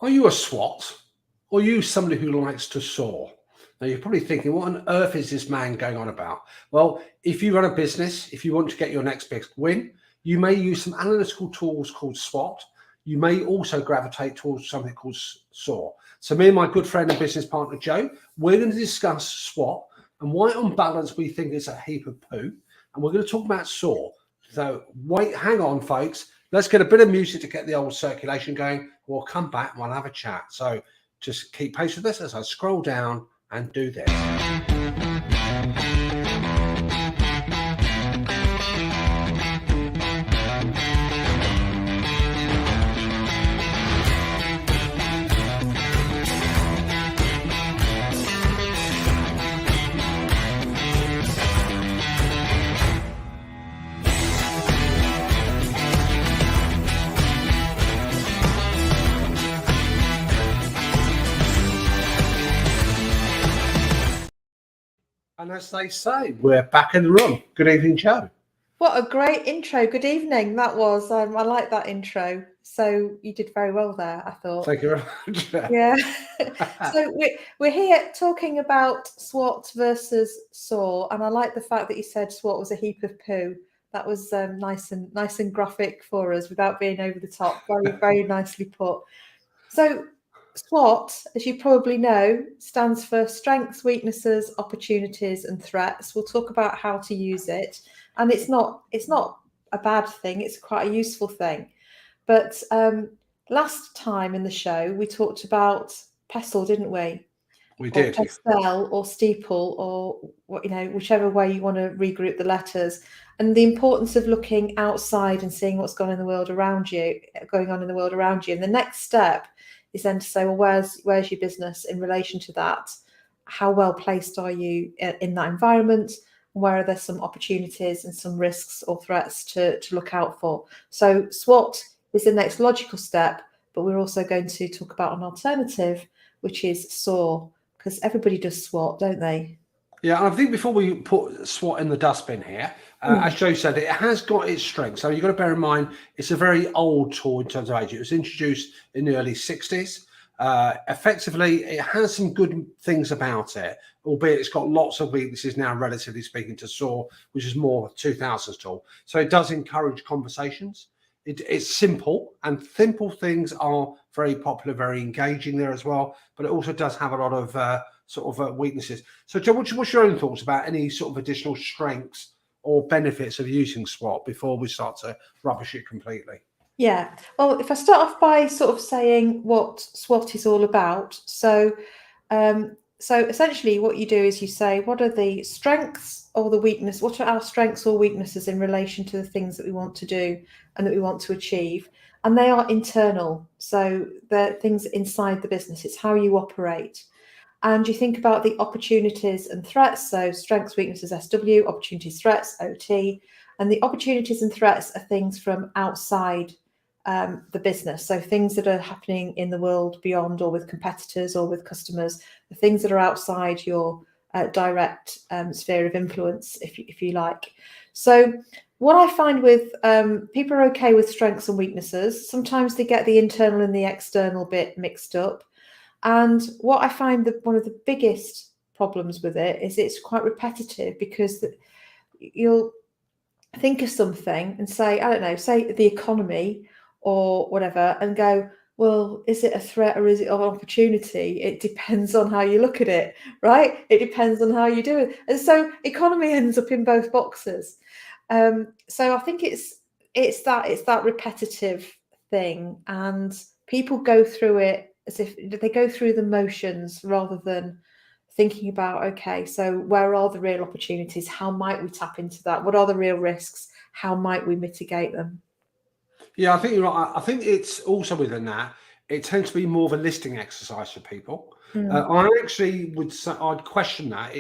Are you a SWOT, or are you somebody who likes to soar? Now you're probably thinking, what on earth is this man going on about? Well, if you run a business, if you want to get your next big win, you may use some analytical tools called SWOT. You may also gravitate towards something called SOAR. So me and my good friend and business partner, Joe, we're going to discuss SWOT and why on balance we think it's a heap of poo. And we're going to talk about SOAR. So hang on, folks. Let's get a bit of music to get the old circulation going. We'll come back and we'll have a chat. So just keep pace with this as I scroll down and do this. And as they say, we're back in the room. Good evening, Joe. What a great intro. Good evening. That was, I like that intro. So you did very well there, I thought. Thank you very much. Yeah. So we're here talking about SWOT versus SOAR. And I like the fact that you said SWOT was a heap of poo. That was nice and graphic for us without being over the top. Very, very nicely put. So SWOT, as you probably know, stands for strengths, weaknesses, opportunities, and threats. We'll talk about how to use it. And it's not a bad thing, it's quite a useful thing. But last time in the show, we talked about pestle, didn't we? We did. Or pestle or steeple, or whichever way you want to regroup the letters, and the importance of looking outside and seeing what's going on in the world around you. And the next step is then to say, well, where's your business in relation to that? How well placed are you in that environment? Where are there some opportunities and some risks or threats to look out for? So SWOT is the next logical step, but we're also going to talk about an alternative, which is SOAR, because everybody does SWOT, don't they? Yeah, and I think before we put SWOT in the dustbin here, as Joe said, it has got its strengths. So you've got to bear in mind, it's a very old tool in terms of age. It was introduced in the early 60s. Effectively, it has some good things about it, albeit it's got lots of weaknesses now, relatively speaking, to SOAR, which is more 2000s tool. So it does encourage conversations. It's simple, and simple things are very popular, very engaging there as well. But it also does have a lot of weaknesses. So, Joe, what's your own thoughts about any sort of additional strengths or benefits of using SWOT before we start to rubbish it completely? Yeah. Well, if I start off by sort of saying what SWOT is all about. So essentially what you do is you say, what are the strengths or the weakness? What are our strengths or weaknesses in relation to the things that we want to do and that we want to achieve? And they are internal. So they're things inside the business. It's how you operate. And you think about the opportunities and threats. So strengths, weaknesses, SW, opportunities, threats, OT. And the opportunities and threats are things from outside the business. So things that are happening in the world beyond, or with competitors or with customers, the things that are outside your direct sphere of influence, if you like. So what I find with people are okay with strengths and weaknesses. Sometimes they get the internal and the external bit mixed up. And what I find that one of the biggest problems with it is it's quite repetitive, because you'll think of something and say, I don't know, say the economy or whatever, and go, well, is it a threat or is it an opportunity? It depends on how you look at it, right? It depends on how you do it. And so economy ends up in both boxes. So I think it's that repetitive thing, and people go through it as if they go through the motions rather than thinking about, okay, so where are the real opportunities? How might we tap into that? What are the real risks? How might we mitigate them? Yeah, I think you're right. I think it's also within that, it tends to be more of a listing exercise for people. I actually would say, I'd question that,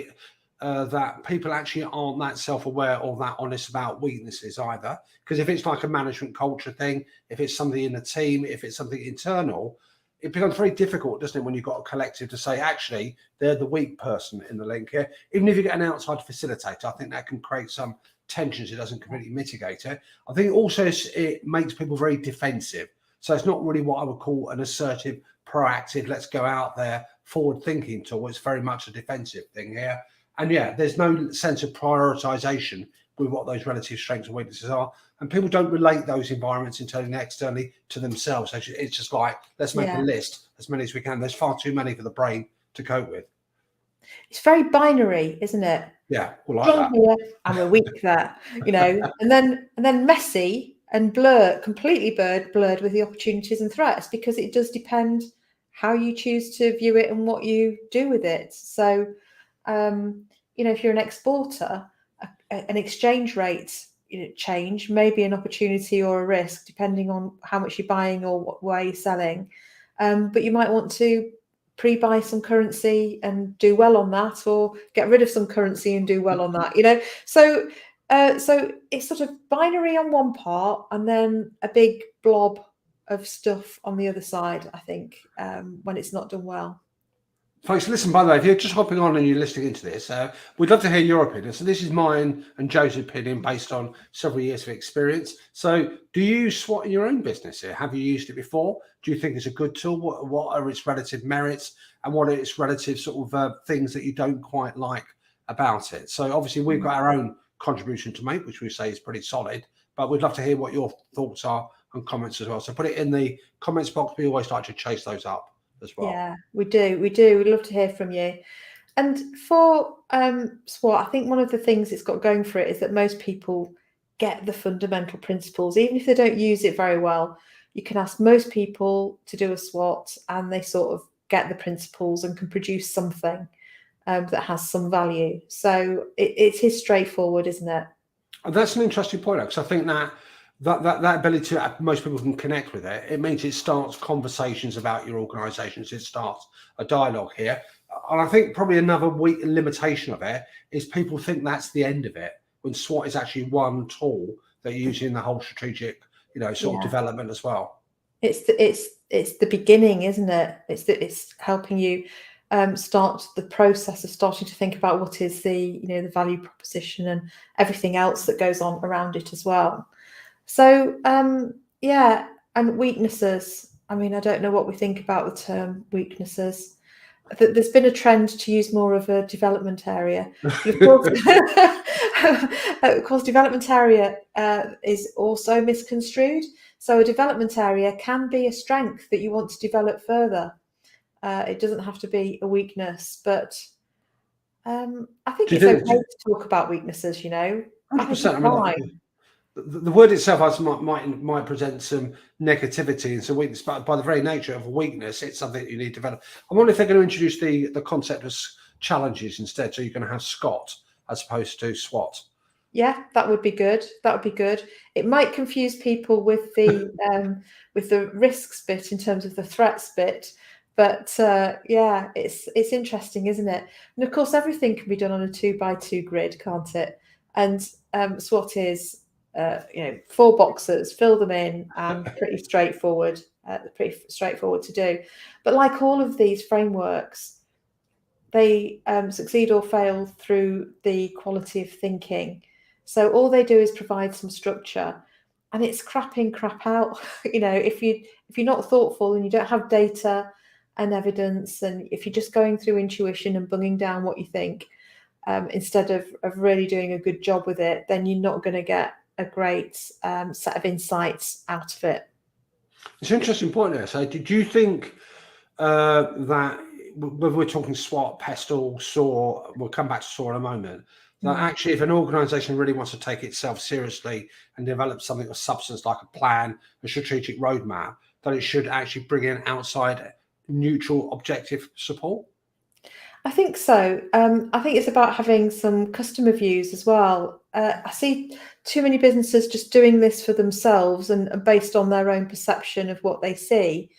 that people actually aren't that self-aware or that honest about weaknesses either. Because if it's like a management culture thing, if it's something in the team, if it's something internal, it becomes very difficult, doesn't it, when you've got a collective to say, actually, they're the weak person in the link here. Even if you get an outside facilitator, I think that can create some tensions. It doesn't completely mitigate it. I think also it makes people very defensive. So it's not really what I would call an assertive, proactive, let's go out there, forward thinking tool. It's very much a defensive thing here. And yeah, there's no sense of prioritization with what those relative strengths and weaknesses are. And people don't relate those environments internally and externally to themselves. It's just like, let's make a list, as many as we can. There's far too many for the brain to cope with. It's very binary, isn't it? Yeah, well, like Strong that. here and we're weak there, and then messy and completely blurred with the opportunities and threats, because it does depend how you choose to view it and what you do with it. So, if you're an exporter, an exchange rate change may be an opportunity or a risk, depending on how much you're buying or where you're selling. But you might want to pre-buy some currency and do well on that, or get rid of some currency and do well on that. So it's sort of binary on one part, and then a big blob of stuff on the other side, I think, when it's not done well. Folks, listen, by the way, if you're just hopping on and you're listening into this, we'd love to hear your opinion. So this is mine and Jo's opinion based on several years of experience. So do you use SWOT in your own business here? Have you used it before? Do you think it's a good tool? What are its relative merits, and what are its relative sort of things that you don't quite like about it? So obviously we've got our own contribution to make, which we say is pretty solid, but we'd love to hear what your thoughts are and comments as well. So put it in the comments box. We always like to chase those up as well. Yeah, we do. We'd love to hear from you. And for SWOT, I think one of the things it's got going for it is that most people get the fundamental principles, even if they don't use it very well. You can ask most people to do a SWOT, and they sort of get the principles and can produce something that has some value. So it is straightforward, isn't it? And that's an interesting point, because I think that ability to most people can connect with it. It means it starts conversations about your organisations. It starts a dialogue here. And I think probably another weak limitation of it is people think that's the end of it, when SWOT is actually one tool that you use in the whole strategic, sort of development as well. It's the beginning, isn't it? It's helping you start the process of starting to think about what is the the value proposition and everything else that goes on around it as well. So and weaknesses. I mean, I don't know what we think about the term weaknesses. There's been a trend to use more of a development area. But of course, development area is also misconstrued. So a development area can be a strength that you want to develop further. It doesn't have to be a weakness, but I think it's okay to talk about weaknesses. 100%. The word itself might present some negativity and some weakness, but by the very nature of a weakness, it's something that you need to develop. I wonder if they're going to introduce the concept of challenges instead, so you're going to have SCOT as opposed to SWOT. Yeah, that would be good. It might confuse people with the risks bit in terms of the threats bit, but it's interesting, isn't it? And of course, everything can be done on a 2x2 grid, can't it? And SWOT is 4 boxes, fill them in, and pretty straightforward to do. But like all of these frameworks, they succeed or fail through the quality of thinking. So all they do is provide some structure, and it's crap in, crap out. If you're not thoughtful and you don't have data and evidence, and if you're just going through intuition and bunging down what you think, instead of really doing a good job with it, then you're not going to get a great set of insights out of it. It's an interesting point there. So did you think that, whether we're talking SWOT, PESTLE, SOAR, we'll come back to SOAR in a moment, that actually if an organisation really wants to take itself seriously and develop something of substance like a plan, a strategic roadmap, that it should actually bring in outside neutral objective support? I think so. I think it's about having some customer views as well. I see too many businesses just doing this for themselves and based on their own perception of what they see.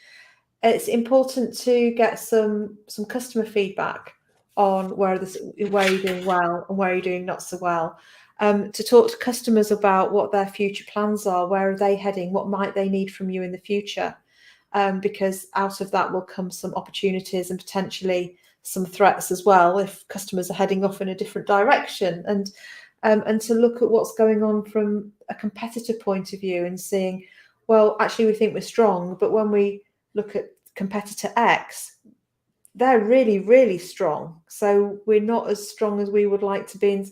It's important to get some customer feedback on where you're doing well and where you're doing not so well. To talk to customers about what their future plans are, where are they heading, what might they need from you in the future, because out of that will come some opportunities and potentially some threats as well if customers are heading off in a different direction, and to look at what's going on from a competitor point of view and seeing well, actually we think we're strong, but when we look at competitor X, they're really, really strong. So we're not as strong as we would like to be,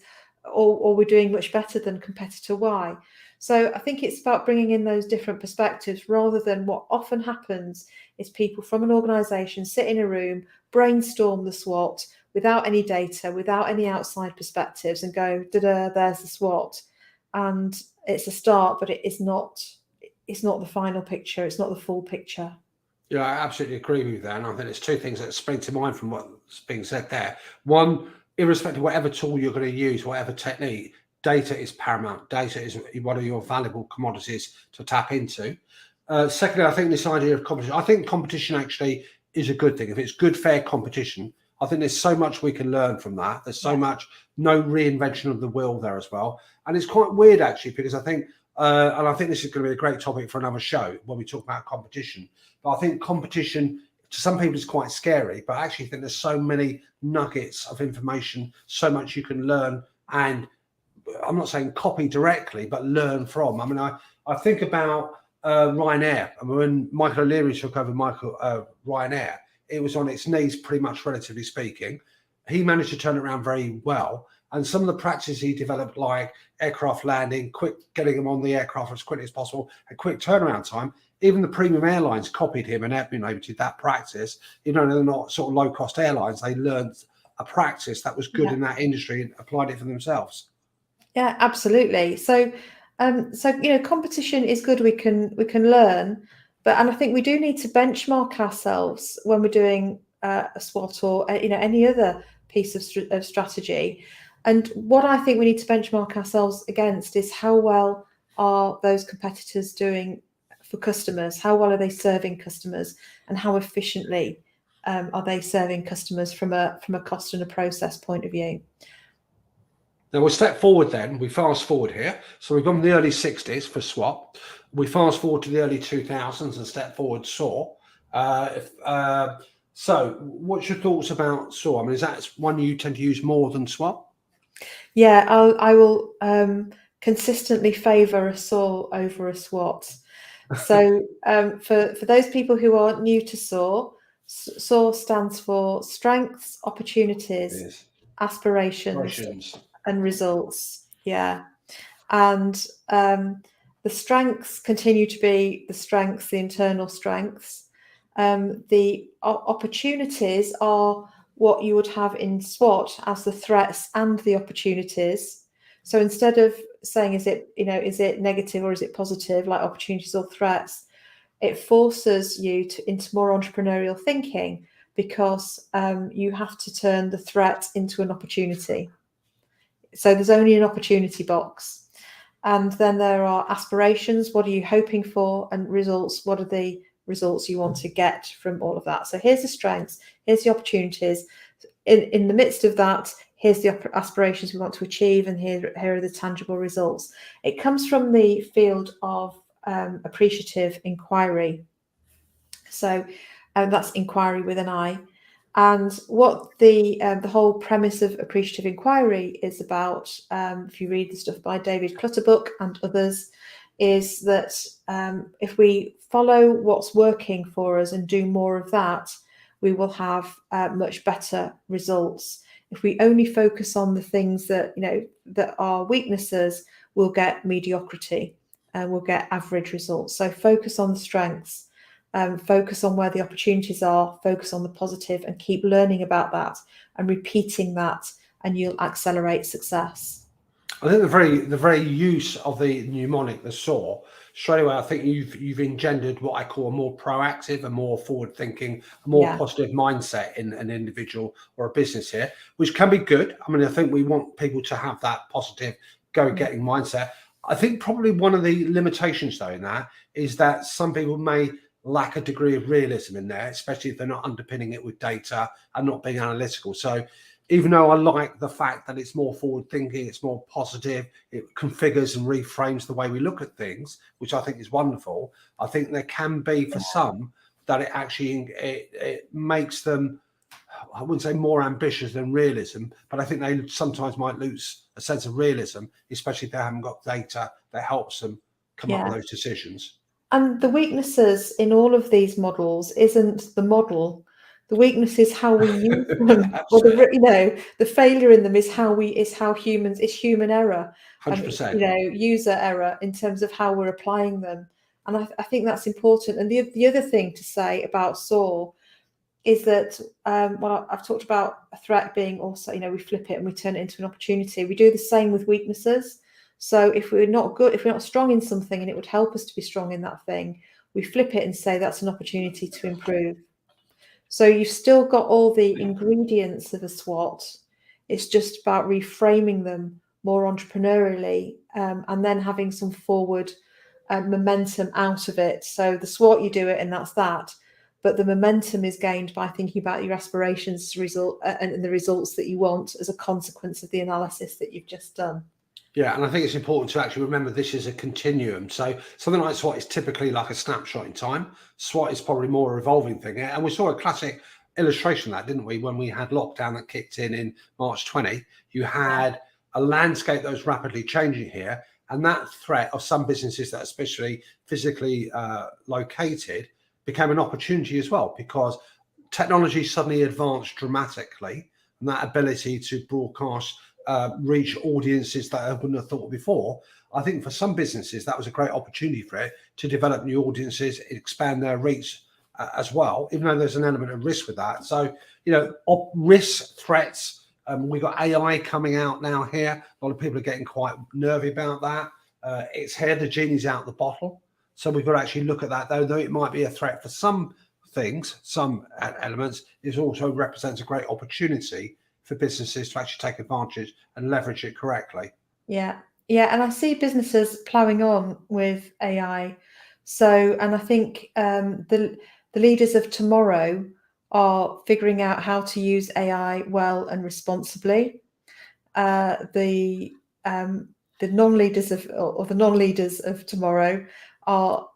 or we're doing much better than competitor Y. So I think it's about bringing in those different perspectives, rather than what often happens is people from an organisation sit in a room, brainstorm the SWOT without any data, without any outside perspectives, and go, da-da, there's the SWOT. And it's a start, but it's not the final picture. It's not the full picture. Yeah, I absolutely agree with that. And I think there's two things that spring to mind from what's being said there. One, irrespective of whatever tool you're going to use, whatever technique, data is paramount. Data is one of your valuable commodities to tap into. Secondly, I think this idea of competition, I think competition actually is a good thing. If it's good, fair competition, I think there's so much we can learn from that. There's so much, no reinvention of the wheel there as well. And it's quite weird, actually, because I think, and I think this is going to be a great topic for another show when we talk about competition. But I think competition, to some people, is quite scary. But I actually think there's so many nuggets of information, so much you can learn, and I'm not saying copy directly, but learn from. I mean, I think about Ryanair. I mean, when Michael O'Leary took over Ryanair, it was on its knees, pretty much, relatively speaking. He managed to turn it around very well. And some of the practices he developed, like aircraft landing, quick getting them on the aircraft as quickly as possible, a quick turnaround time. Even the premium airlines copied him and implemented that practice. You know, they're not sort of low-cost airlines. They learned a practice that was good in that industry and applied it for themselves. Yeah, absolutely. So competition is good. We can learn, and I think we do need to benchmark ourselves when we're doing a SWOT or any other piece of strategy. And what I think we need to benchmark ourselves against is how well are those competitors doing for customers? How well are they serving customers, and how efficiently are they serving customers from a cost and a process point of view? Now we'll step forward then. We fast forward here. So we've gone from the early 60s for SWOT. We fast forward to the early 2000s and step forward SOAR. So what's your thoughts about SOAR? I mean, is that one you tend to use more than SWOT? Yeah, I will consistently favour a SOAR over a SWOT. So for those people who are new to SOAR, SOAR stands for strengths, opportunities, aspirations, and results. Yeah. And the strengths continue to be the strengths, the internal strengths. The opportunities are what you would have in SWOT as the threats and the opportunities. So instead of saying, is it negative or is it positive, like opportunities or threats, it forces you into more entrepreneurial thinking, because you have to turn the threat into an opportunity. So there's only an opportunity box. And then there are aspirations. What are you hoping for? And results. What are the results you want to get from all of that? So here's the strengths, here's the opportunities. In the midst of that, here's the aspirations we want to achieve, and here are the tangible results. It comes from the field of appreciative inquiry. So that's inquiry with an I. And what the whole premise of appreciative inquiry is about, if you read the stuff by David Clutterbuck and others, is that if we follow what's working for us and do more of that, we will have much better results. If we only focus on the things that that are weaknesses, we'll get mediocrity and we'll get average results. So focus on the strengths. Focus on where the opportunities are, focus on the positive, and keep learning about that and repeating that, and you'll accelerate success. I think the very use of the mnemonic, the SOAR, straight away, I think you've engendered what I call a more proactive, a more forward-thinking, a more positive mindset in an individual or a business here, which can be good. I mean, I think we want people to have that positive, go-getting mindset. I think probably one of the limitations, though, in that is that some people may lack a degree of realism in there, especially if they're not underpinning it with data and not being analytical. So even though I like the fact that it's more forward thinking, it's more positive, it configures and reframes the way we look at things, which I think is wonderful, I think there can be for some that it actually it makes them, I wouldn't say more ambitious than realism, but I think they sometimes might lose a sense of realism, especially if they haven't got data that helps them come up with those decisions. And the weaknesses in all of these models isn't the model. The weakness is how we use them, or the failure in them is how humans, it's human error, 100%. user error in terms of how we're applying them. And I think that's important. And the other thing to say about SOAR is that, I've talked about a threat being also, we flip it and we turn it into an opportunity. We do the same with weaknesses. So if we're not strong in something and it would help us to be strong in that thing, we flip it and say that's an opportunity to improve. So you've still got all the ingredients of a SWOT. It's just about reframing them more entrepreneurially, and then having some forward momentum out of it. So the SWOT, you do it and that's that. But the momentum is gained by thinking about your aspirations and the results that you want as a consequence of the analysis that you've just done. Yeah, and I think it's important to actually remember this is a continuum. So something like SWOT is typically like a snapshot in time. SWOT is probably more a revolving thing. And we saw a classic illustration of that, didn't we? When we had lockdown that kicked in March 20, you had a landscape that was rapidly changing here. And that threat of some businesses that are especially physically located became an opportunity as well, because technology suddenly advanced dramatically, and that ability to broadcast reach audiences that I wouldn't have thought before. I think for some businesses that was a great opportunity for it to develop new audiences, expand their reach as well, even though there's an element of risk with that. So risk, threats, we've got AI coming out now here. A lot of people are getting quite nervy about that. It's here, the genie's out the bottle. So we've got to actually look at that, though it might be a threat for some things, some elements, it also represents a great opportunity for businesses to actually take advantage and leverage it correctly. Yeah, and I see businesses ploughing on with AI. So, and I think the leaders of tomorrow are figuring out how to use AI well and responsibly. The non-leaders of tomorrow are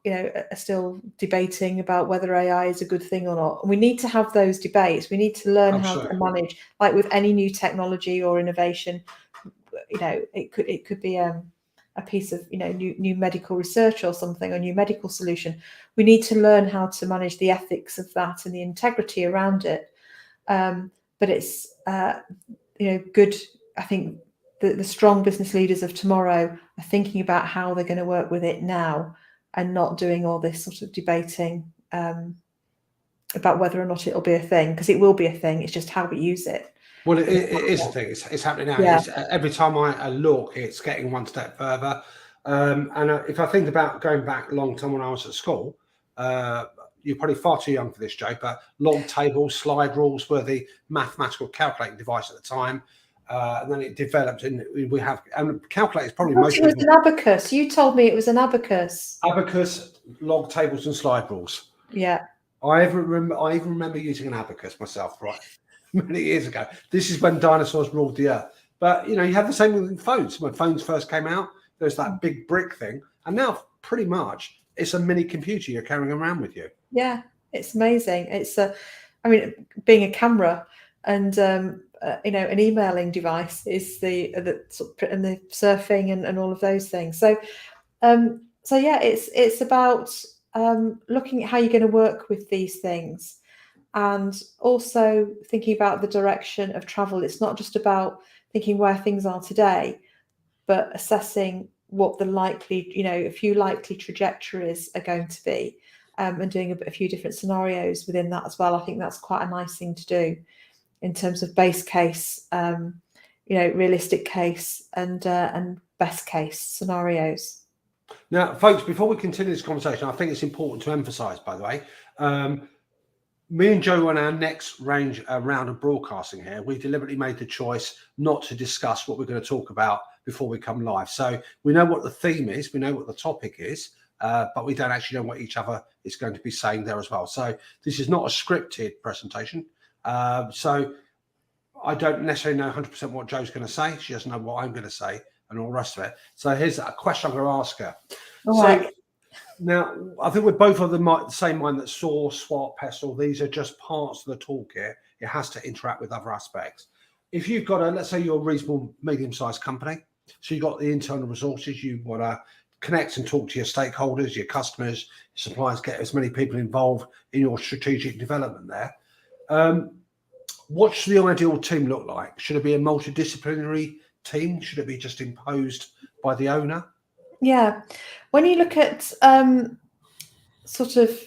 still debating about whether AI is a good thing or not. And we need to have those debates. We need to learn how to manage, like with any new technology or innovation. It could be a piece of new medical research or something, or new medical solution. We need to learn how to manage the ethics of that and the integrity around it. But it's good. I think the strong business leaders of tomorrow are thinking about how they're going to work with it now, and not doing all this sort of debating about whether or not it'll be a thing, because it will be a thing. It's just how we use it. Well, it is a thing. It's happening now. Yeah. Every time I look, it's getting one step further. And if I think about going back a long time when I was at school, you're probably far too young for this, Joe, but log tables, slide rules were the mathematical calculating device at the time. And then it developed, and we have calculators. Probably most. It was an abacus. You told me it was an abacus. Abacus, log tables, and slide rules. Yeah. I even remember using an abacus myself, right, many years ago. This is when dinosaurs ruled the earth. But you have the same with phones. When phones first came out, there's that big brick thing, and now pretty much it's a mini computer you're carrying around with you. Yeah, it's amazing. It's being a camera and an emailing device is the and the surfing and all of those things. So yeah, it's about looking at how you're going to work with these things, and also thinking about the direction of travel. It's not just about thinking where things are today, but assessing what the likely, a few likely trajectories are going to be, and doing a few different scenarios within that as well. I think that's quite a nice thing to do in terms of base case, realistic case, and best case scenarios. Now, folks, before we continue this conversation, I think it's important to emphasise, by the way, me and Jo on our next round of broadcasting here, we deliberately made the choice not to discuss what we're going to talk about before we come live. So we know what the theme is, we know what the topic is, but we don't actually know what each other is going to be saying there as well. So this is not a scripted presentation. So I don't necessarily know 100% what Jo's going to say. She doesn't know what I'm going to say and all the rest of it. So here's a question I'm going to ask her. All right. Now, I think we're both of the same mind that SOAR, SWOT, PESTLE, these are just parts of the toolkit. It has to interact with other aspects. If you've got let's say you're a reasonable medium-sized company, so you've got the internal resources, you want to connect and talk to your stakeholders, your customers, suppliers, get as many people involved in your strategic development there. What should the ideal team look like? Should it be a multidisciplinary team? Should it be just imposed by the owner? Yeah. When you look at sort of,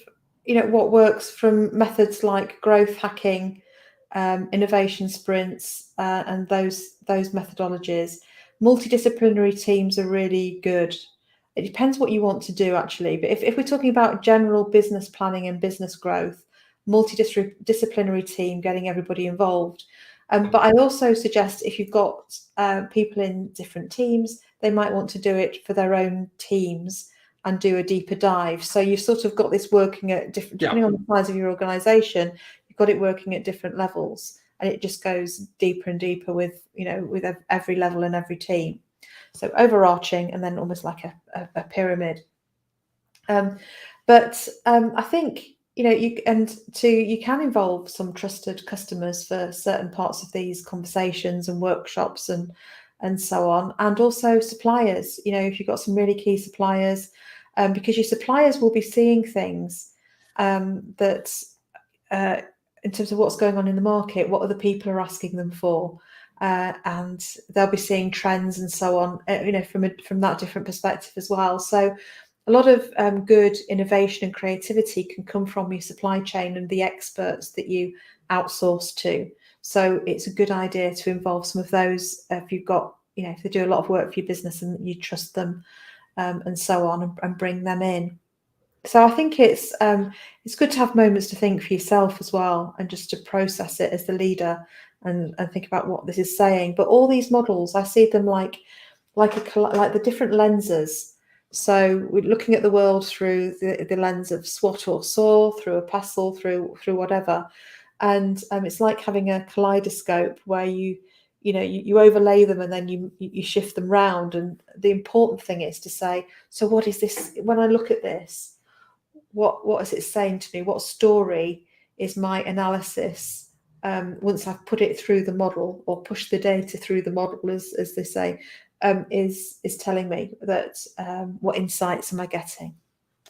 what works from methods like growth hacking, innovation sprints, and those methodologies, multidisciplinary teams are really good. It depends what you want to do, actually. But if we're talking about general business planning and business growth, multidisciplinary team, getting everybody involved. But I also suggest if you've got people in different teams, they might want to do it for their own teams and do a deeper dive. So you've sort of got this working at different, depending on the size of your organization, you've got it working at different levels, and it just goes deeper and deeper with every level and every team. So overarching, and then almost like a pyramid. But I think you can involve some trusted customers for certain parts of these conversations and workshops and so on, and also suppliers. If you've got some really key suppliers, because your suppliers will be seeing things that in terms of what's going on in the market, what other people are asking them for, and they'll be seeing trends and so on. From that different perspective as well. So a lot of good innovation and creativity can come from your supply chain and the experts that you outsource to. So it's a good idea to involve some of those if you've got, if they do a lot of work for your business and you trust them, and so on, and bring them in. So I think it's good to have moments to think for yourself as well, and just to process it as the leader and think about what this is saying. But all these models, I see them like the different lenses. So we're looking at the world through the lens of SWOT or SOAR, through a pestle, through whatever, and it's like having a kaleidoscope where you overlay them and then you shift them round. And the important thing is to say, so what is this? When I look at this, what is it saying to me? What story is my analysis? Once I've put it through the model, or pushed the data through the model, as they say, is telling me that what insights am I getting?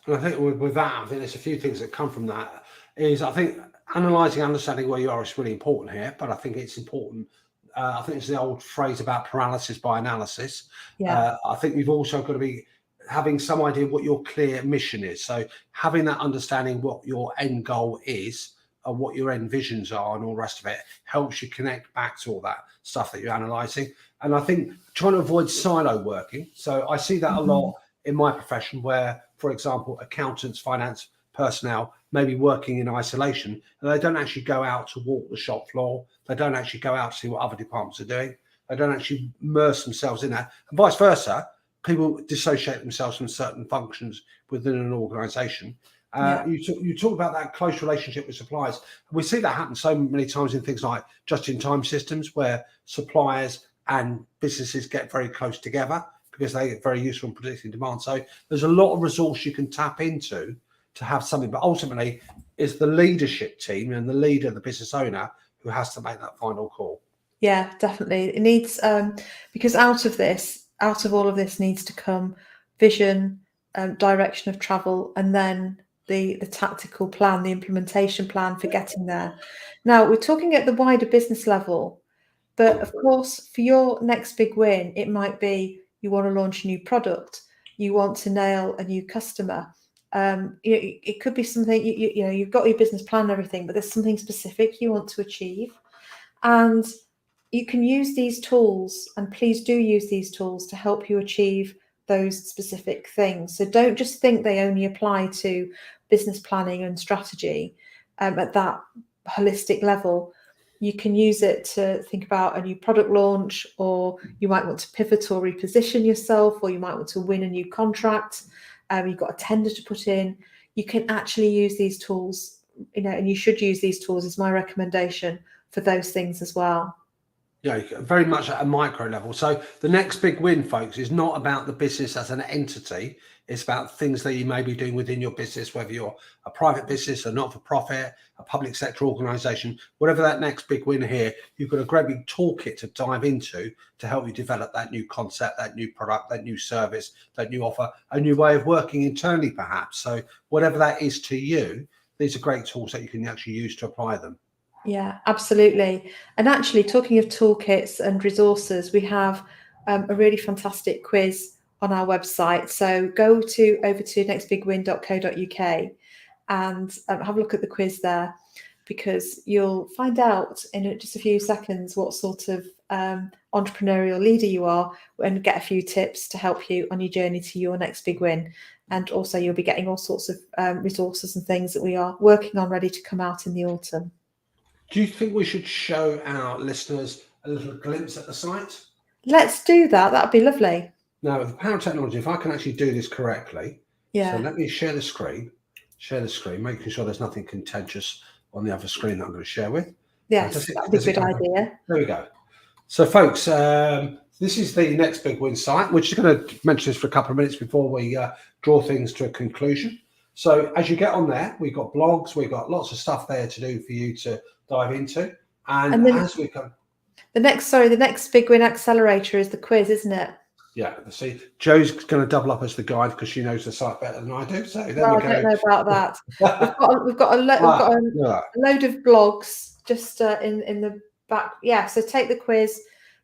And I think with that, I think there's a few things that come from that. I think analysing, understanding where you are is really important here, but I think it's important. I think it's the old phrase about paralysis by analysis. Yeah. I think you've also got to be having some idea what your clear mission is. So having that understanding what your end goal is, and what your end visions are, and all the rest of it, helps you connect back to all that stuff that you're analysing. And I think trying to avoid silo working. So I see that a lot in my profession, where, for example, accountants, finance personnel may be working in isolation, and they don't actually go out to walk the shop floor. They don't actually go out to see what other departments are doing. They don't actually immerse themselves in that, and vice versa. People dissociate themselves from certain functions within an organisation. You talk about that close relationship with suppliers. We see that happen so many times in things like just-in-time systems, where suppliers and businesses get very close together because they get very useful in predicting demand. So there's a lot of resource you can tap into to have something, but ultimately it's the leadership team and the leader, the business owner, who has to make that final call. Yeah, definitely. It needs, because out of all of this needs to come vision, direction of travel, and then the tactical plan, the implementation plan for getting there. Now, we're talking at the wider business level, but of course, for your next big win, it might be you want to launch a new product, you want to nail a new customer. It could be something, you've got your business plan and everything, but there's something specific you want to achieve. And you can use these tools, and please do use these tools to help you achieve those specific things. So don't just think they only apply to business planning and strategy at that holistic level. You can use it to think about a new product launch, or you might want to pivot or reposition yourself, or you might want to win a new contract. You've got a tender to put in. You can actually use these tools, and you should use these tools, is my recommendation, for those things as well. Very much at a micro level. So the next big win, folks, is not about the business as an entity. It's about things that you may be doing within your business, whether you're a private business, a not-for-profit, a public sector organization, whatever that next big win here, you've got a great big toolkit to dive into to help you develop that new concept, that new product, that new service, that new offer, a new way of working internally, perhaps. So whatever that is to you, these are great tools that you can actually use to apply them. Yeah, absolutely. And actually, talking of toolkits and resources, we have a really fantastic quiz on our website. So go over to nextbigwin.co.uk and have a look at the quiz there, because you'll find out in just a few seconds what sort of entrepreneurial leader you are, and get a few tips to help you on your journey to your next big win. And also you'll be getting all sorts of resources and things that we are working on, ready to come out in the autumn. Do you think we should show our listeners a little glimpse at the site? Let's do that. That'd be lovely. Now, with the power of technology, if I can actually do this correctly, Yeah. So let me share the screen, making sure there's nothing contentious on the other screen that I'm going to share with. Yes, that'd be a good idea. There we go. So, folks, this is the next big win site. We're just going to mention this for a couple of minutes before we draw things to a conclusion. So as you get on there, we've got blogs, we've got lots of stuff there to do for you to dive into. And then, as we come, the next big win accelerator is the quiz, isn't it? Yeah, see, Jo's going to double up as the guide because she knows the site better than I do. So there we go. I don't know about that. we've got a load of blogs just in the back. Yeah, so take the quiz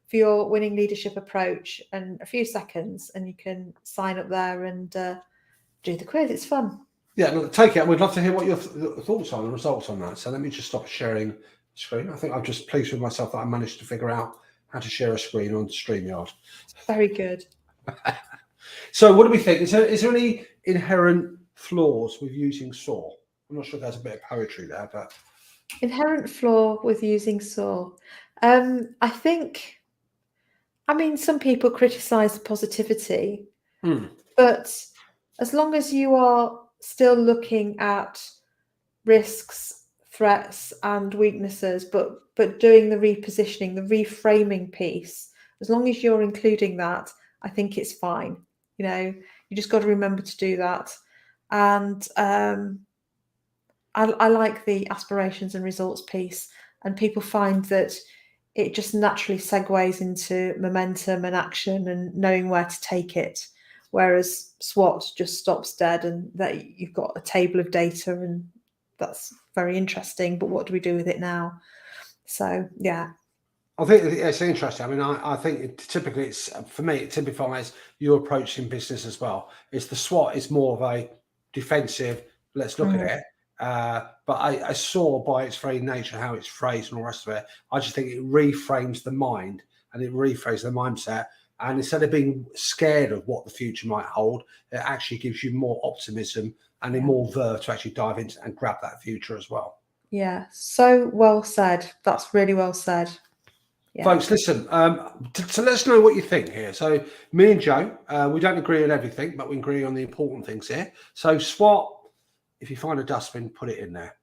for your winning leadership approach, and a few seconds, and you can sign up there and do the quiz. It's fun. Yeah, no, take it. We'd love to hear what your thoughts are, the results on that. So let me just stop sharing the screen. I think I'm just pleased with myself that I managed to figure out how to share a screen on StreamYard. Very good. So what do we think? Is there any inherent flaws with using SOAR? I'm not sure if there's a bit of poetry there, but... Inherent flaw with using SOAR. Some people criticise the positivity, but as long as you are still looking at risks, threats and weaknesses, but doing the repositioning, the reframing piece, as long as you're including that, I think it's fine. You just got to remember to do that. And I like the aspirations and results piece, and people find that it just naturally segues into momentum and action and knowing where to take it. Whereas SWOT just stops dead, and that you've got a table of data, and that's very interesting, but what do we do with it now? So, yeah. I think it's interesting. I think for me, it typifies your approach in business as well. It's the SWOT is more of a defensive, let's look at it. But I saw by its very nature how it's phrased and all the rest of it. I just think it reframes the mind, and it reframes the mindset. And instead of being scared of what the future might hold, it actually gives you more optimism and more verve to actually dive into and grab that future as well. Yeah, so well said. That's really well said. Yeah. Folks, listen, so let us know what you think here. So me and Jo, we don't agree on everything, but we agree on the important things here. So SWOT, if you find a dustbin, put it in there.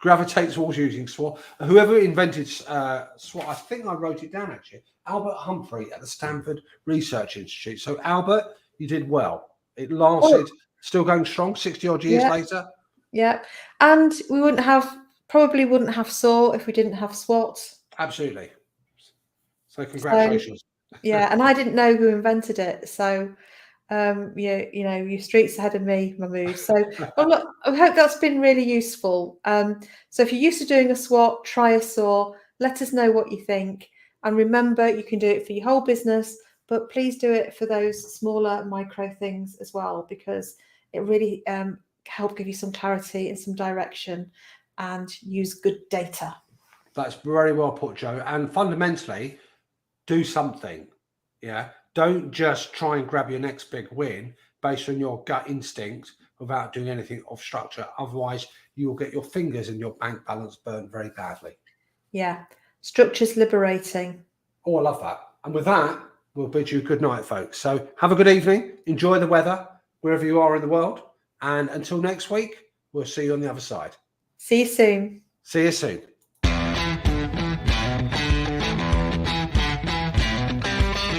Gravitate towards using SWOT. Whoever invented SWOT, I think I wrote it down actually, Albert Humphrey at the Stanford Research Institute. So Albert, you did well. It lasted, still going strong, 60 odd years later. Yeah, and we probably wouldn't have SOAR if we didn't have SWOT. Absolutely. So congratulations. Yeah, and I didn't know who invented it. So you're streets ahead of me, Mahmood. So look, I hope that's been really useful. So if you're used to doing a SWOT, try a SOAR. Let us know what you think. And remember, you can do it for your whole business, but please do it for those smaller micro things as well, because it really help give you some clarity and some direction, and use good data. That's very well put, Jo. And fundamentally, do something. Yeah. Don't just try and grab your next big win based on your gut instinct without doing anything of structure. Otherwise, you will get your fingers and your bank balance burnt very badly. Yeah. Structure's liberating. Oh, I love that. And with that, we'll bid you good night, folks. So have a good evening. Enjoy the weather wherever you are in the world. And until next week, we'll see you on the other side. See you soon. See you soon.